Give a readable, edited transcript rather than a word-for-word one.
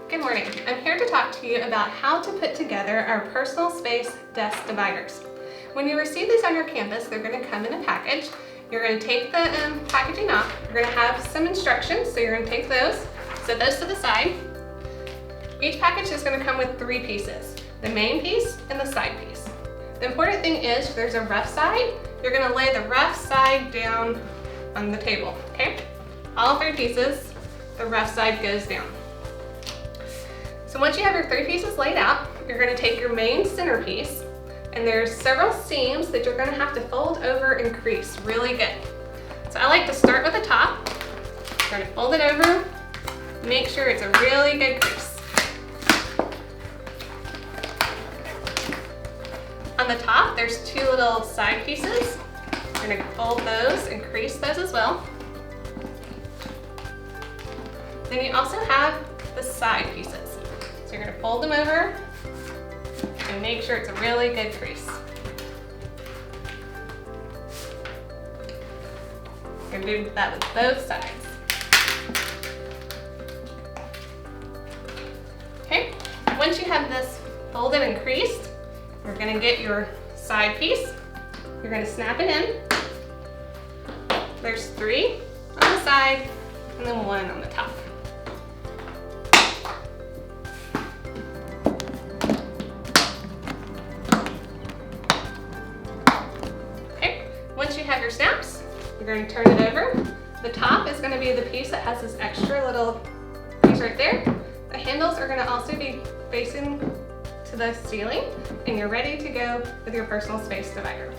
Good morning. I'm here to talk to you about how to put together our personal space desk dividers. When you receive these on your campus, they're going to come in a package. You're going to take the packaging off. You're going to have some instructions, so you're going to take those, set those to the side. Each package is going to come with 3 pieces, the main piece and the side piece. The important thing is if there's a rough side, you're going to lay the rough side down on the table, okay? All 3 pieces, the rough side goes down. So once you have your 3 pieces laid out, you're going to take your main centerpiece, and there's several seams that you're going to have to fold over and crease really good. So I like to start with the top. You're going to fold it over, make sure it's a really good crease. On the top, there's 2 little side pieces. You're going to fold those and crease those as well. Then you also have the side pieces. So you're going to fold them over and make sure it's a really good crease. You're going to do that with both sides. Okay, once you have this folded and creased, you're going to get your side piece. You're going to snap it in. There's 3 on the side and then 1 on the top. Once you have your snaps, you're going to turn it over. The top is going to be the piece that has this extra little piece right there. The handles are going to also be facing to the ceiling, and you're ready to go with your personal space divider.